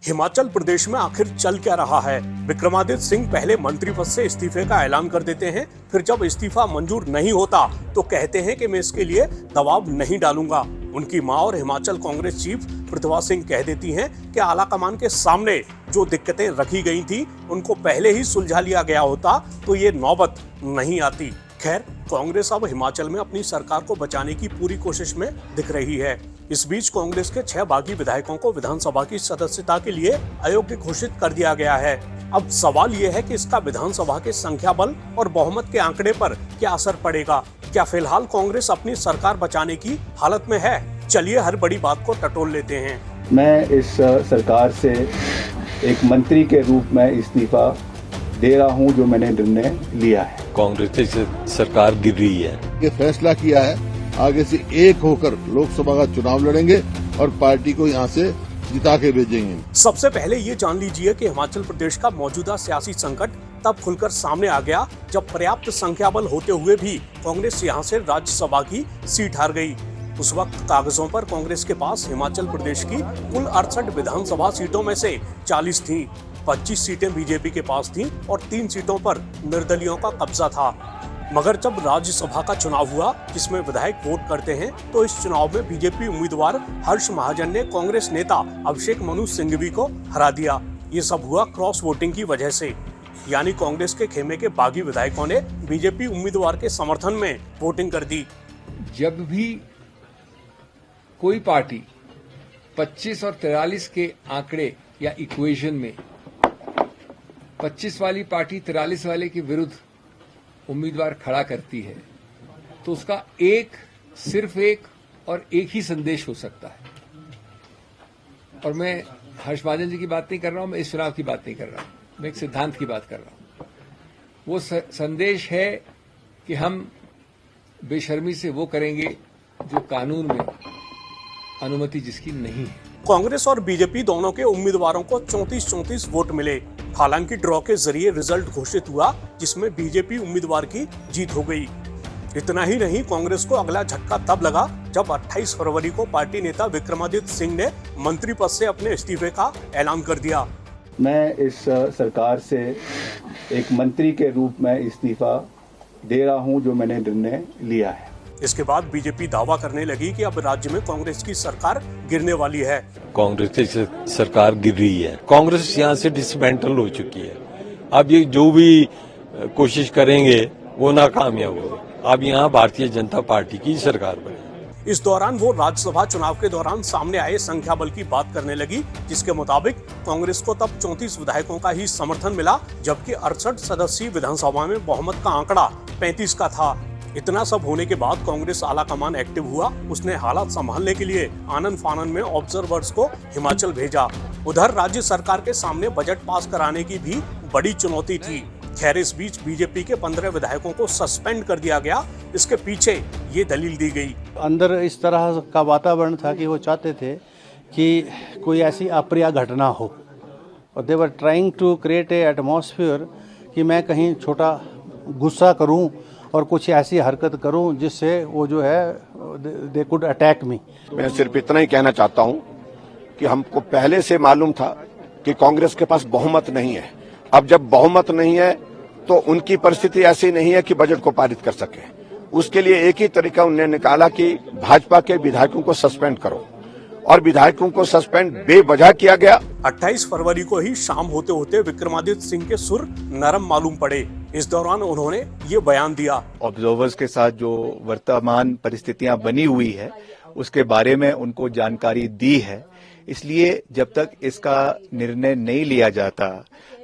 हिमाचल प्रदेश में आखिर चल क्या रहा है? विक्रमादित्य सिंह पहले मंत्री पद से इस्तीफे का ऐलान कर देते हैं, फिर जब इस्तीफा मंजूर नहीं होता तो कहते हैं कि मैं इसके लिए दबाव नहीं डालूंगा। उनकी मां और हिमाचल कांग्रेस चीफ प्रतिभा सिंह कह देती हैं कि आलाकमान के सामने जो दिक्कतें रखी गई थी उनको पहले ही सुलझा लिया गया होता तो ये नौबत नहीं आती। खैर, कांग्रेस अब हिमाचल में अपनी सरकार को बचाने की पूरी कोशिश में दिख रही है। इस बीच कांग्रेस के 6 बागी विधायकों को विधानसभा की सदस्यता के लिए अयोग्य घोषित कर दिया गया है। अब सवाल ये है कि इसका विधानसभा के संख्या बल और बहुमत के आंकड़े पर क्या असर पड़ेगा? क्या फिलहाल कांग्रेस अपनी सरकार बचाने की हालत में है? चलिए हर बड़ी बात को टटोल लेते हैं। मैं इस सरकार से एक मंत्री के रूप में इस्तीफा दे रहा हूं, जो मैंने निर्णय लिया है। कांग्रेस से सरकार गिर रही है। ये फैसला किया है, आगे से एक होकर लोकसभा का चुनाव लड़ेंगे और पार्टी को यहाँ से जिता के भेजेंगे। सबसे पहले ये जान लीजिए कि हिमाचल प्रदेश का मौजूदा सियासी संकट तब खुलकर सामने आ गया जब पर्याप्त संख्या बल होते हुए भी कांग्रेस यहाँ से राज्यसभा की सीट हार गई। उस वक्त कागजों पर कांग्रेस के पास हिमाचल प्रदेश की कुल 68 विधानसभा सीटों में से 40 थीं, 25 सीटें बीजेपी के पास थीं और 3 सीटों पर निर्दलियों का कब्जा था। मगर जब राज्यसभा का चुनाव हुआ जिसमें विधायक वोट करते हैं तो इस चुनाव में बीजेपी उम्मीदवार हर्ष महाजन ने कांग्रेस नेता अभिषेक मनु सिंघवी को हरा दिया। ये सब हुआ क्रॉस वोटिंग की वजह से, यानी कांग्रेस के खेमे के बागी विधायकों ने बीजेपी उम्मीदवार के समर्थन में वोटिंग कर दी। जब भी कोई पार्टी 25 और 43 के आंकड़े या इक्वेशन में 25 वाली पार्टी 43 वाले के विरुद्ध उम्मीदवार खड़ा करती है तो उसका सिर्फ एक और एक ही संदेश हो सकता है। और मैं हर्ष महाजन जी की बात नहीं कर रहा हूं, मैं इस चुनाव की बात नहीं कर रहा हूं, मैं एक सिद्धांत की बात कर रहा हूं। वो संदेश है कि हम बेशर्मी से वो करेंगे जो कानून में अनुमति जिसकी नहीं है। कांग्रेस और बीजेपी दोनों के उम्मीदवारों को 34-34 वोट मिले। हालांकि ड्रॉ के जरिए रिजल्ट घोषित हुआ जिसमें बीजेपी उम्मीदवार की जीत हो गई। इतना ही नहीं, कांग्रेस को अगला झटका तब लगा जब 28 फरवरी को पार्टी नेता विक्रमादित्य सिंह ने मंत्री पद से अपने इस्तीफे का ऐलान कर दिया। मैं इस सरकार से एक मंत्री के रूप में इस्तीफा दे रहा हूं, जो मैंने निर्णय लिया है। इसके बाद बीजेपी दावा करने लगी कि अब राज्य में कांग्रेस की सरकार गिरने वाली है। कांग्रेस से सरकार गिर रही है। कांग्रेस यहाँ से डिसमेंटल हो चुकी है। अब ये जो भी कोशिश करेंगे वो नाकामयाब होगा। अब यहाँ भारतीय जनता पार्टी की सरकार बनी। इस दौरान वो राज्यसभा चुनाव के दौरान सामने आए संख्या बल की बात करने लगी, जिसके मुताबिक कांग्रेस को तब 34 विधायकों का ही समर्थन मिला, जबकि 68 सदस्यीय विधानसभा में बहुमत का आंकड़ा 35 का था। इतना सब होने के बाद कांग्रेस आलाकमान एक्टिव हुआ। उसने हालात संभालने के लिए आनन फानन में ऑब्जर्वर्स को हिमाचल भेजा। उधर राज्य सरकार के सामने बजट पास कराने की भी बड़ी चुनौती थी। खैर, इस बीच बीजेपी के 15 विधायकों को सस्पेंड कर दिया गया। इसके पीछे ये दलील दी गई। अंदर इस तरह का वातावरण था कि वो चाहते थे कि कोई ऐसी अप्रिय घटना हो, और they were trying to create a atmosphere कि मैं कहीं छोटा गुस्सा करूं और कुछ ऐसी हरकत करूं जिससे वो जो है दे कुड अटैक मी। मैं सिर्फ इतना ही कहना चाहता हूं कि हमको पहले से मालूम था कि कांग्रेस के पास बहुमत नहीं है। अब जब बहुमत नहीं है तो उनकी परिस्थिति ऐसी नहीं है कि बजट को पारित कर सके। उसके लिए एक ही तरीका उन्होंने निकाला कि भाजपा के विधायकों को सस्पेंड करो, और विधायकों को सस्पेंड बेवजह किया गया। 28 फरवरी को ही शाम होते होते विक्रमादित्य सिंह के सुर नरम मालूम पड़े। इस दौरान उन्होंने ये बयान दिया। ऑब्जर्वर्स के साथ जो वर्तमान परिस्थितियां बनी हुई है उसके बारे में उनको जानकारी दी है, इसलिए जब तक इसका निर्णय नहीं लिया जाता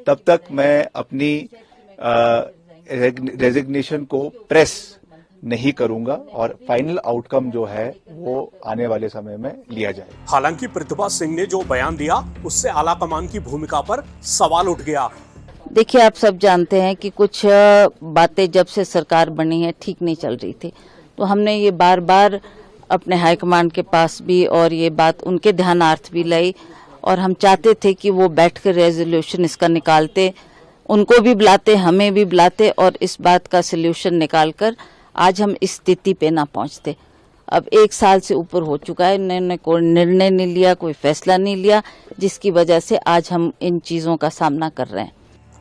तब तक मैं अपनी रेजिग्नेशन को प्रेस नहीं करूंगा, और फाइनल आउटकम जो है वो आने वाले समय में लिया जाए। हालांकि प्रतिभा सिंह ने जो बयान दिया उससे आलाकमान की भूमिका पर सवाल उठ गया। देखिए, आप सब जानते हैं कि कुछ बातें जब से सरकार बनी है ठीक नहीं चल रही थी, तो हमने ये बार बार अपने हाईकमान के पास भी और ये बात उनके ध्यानार्थ भी लाई, और हम चाहते थे कि वो बैठकर रेजोल्यूशन इसका निकालते, उनको भी बुलाते, हमें भी बुलाते, और इस बात का सोल्यूशन निकालकर आज हम इस स्थिति पे ना पहुंचते। अब 1 साल से ऊपर हो चुका है, इन्होंने कोई निर्णय नहीं लिया, कोई फैसला नहीं लिया, जिसकी वजह से आज हम इन चीजों का सामना कर रहे हैं।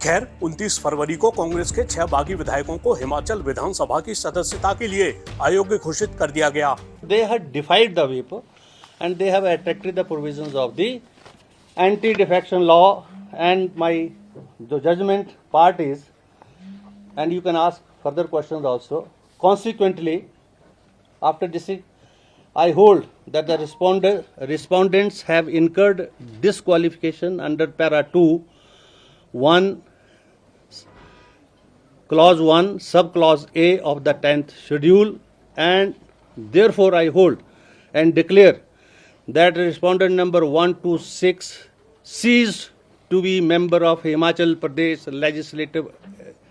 खैर 29 फरवरी को कांग्रेस के 6 बागी विधायकों को हिमाचल विधानसभा की सदस्यता के लिए अयोग्य घोषित कर दिया गया। They had defied the whip and they have attracted the provisions of the anti-defection law, and my the judgment part is, and you can ask further questions also. Consequently, after this, I hold that the respondents have incurred disqualification under para 2, 1, clause 1, subclause A of the 10th schedule, and therefore I hold and declare that respondent number 126 ceased to be member of Himachal Pradesh Legislative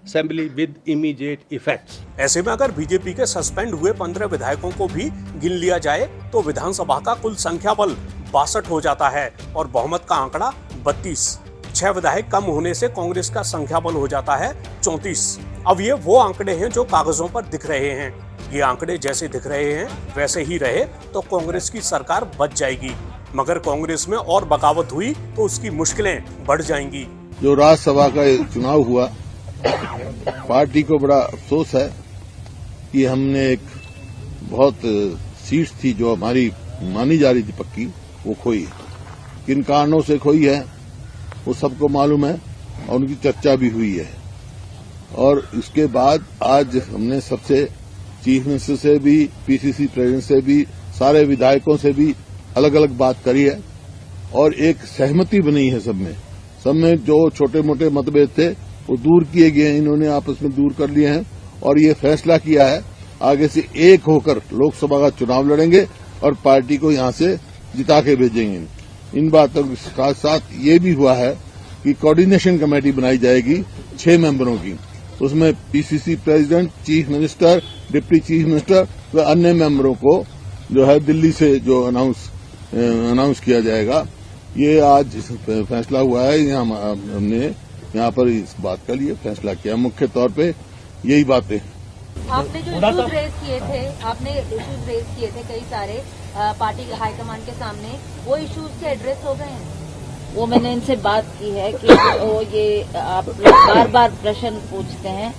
Assembly with immediate effects. ऐसे में अगर BJP के suspend हुए 15 विधायकों को भी गिन लिया जाए तो विधानसभा का कुल संख्या बल 62 हो जाता है और बहुमत का आंकड़ा 32। 6 विधायक कम होने से कांग्रेस का संख्या बल हो जाता है 34। अब ये वो आंकड़े हैं जो कागजों पर दिख रहे हैं। ये आंकड़े जैसे दिख रहे हैं वैसे ही रहे तो कांग्रेस की सरकार बच जाएगी, मगर कांग्रेस में और बगावत हुई तो उसकी मुश्किलें बढ़ जाएंगी। जो राज्यसभा का चुनाव हुआ, पार्टी को बड़ा अफसोस है कि हमने एक बहुत सीट थी जो हमारी मानी जा रही थी पक्की, वो खोई। किन कारणों से खोई है वो सबको मालूम है और उनकी चर्चा भी हुई है। और इसके बाद आज हमने सबसे चीफ मिनिस्टर से भी, पीसीसी प्रेसिडेंट से भी, सारे विधायकों से भी अलग अलग बात करी है और एक सहमति बनी है सब में जो छोटे मोटे मतभेद थे वो दूर किए गए हैं, इन्होंने आपस में दूर कर लिए हैं और ये फैसला किया है आगे से एक होकर लोकसभा का चुनाव लड़ेंगे और पार्टी को यहां से जिता के भेजेंगे। इन बातों के साथ साथ ये भी हुआ है कि कोऑर्डिनेशन कमेटी बनाई जाएगी 6 मेंबरों की, उसमें PCC president, chief minister, deputy chief minister व अन्य मेंबरों को जो है दिल्ली से जो अनाउंस किया जाएगा। ये आज फैसला हुआ है, हमने यहाँ पर इस बात का लिए फैसला किया। मुख्य तौर पे यही बातें आपने जो इश्यूज रेज किए थे कई सारे पार्टी हाईकमान के सामने, वो इश्यूज से एड्रेस हो गए हैं? वो मैंने इनसे बात की है कि वो ये आप बार बार प्रश्न पूछते हैं।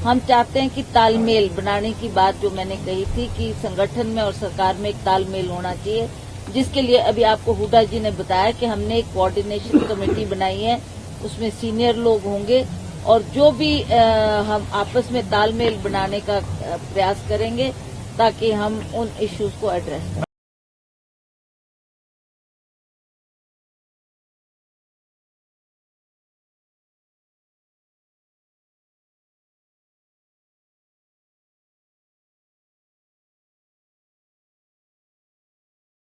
हम चाहते हैं कि तालमेल बनाने की बात जो मैंने कही थी कि संगठन में और सरकार में एक तालमेल होना चाहिए, जिसके लिए अभी आपको हुडा जी ने बताया कि हमने एक कोऑर्डिनेशन कमेटी बनाई है, उसमें सीनियर लोग होंगे और जो भी हम आपस में तालमेल बनाने का प्रयास करेंगे ताकि हम उन इश्यूज को एड्रेस करें।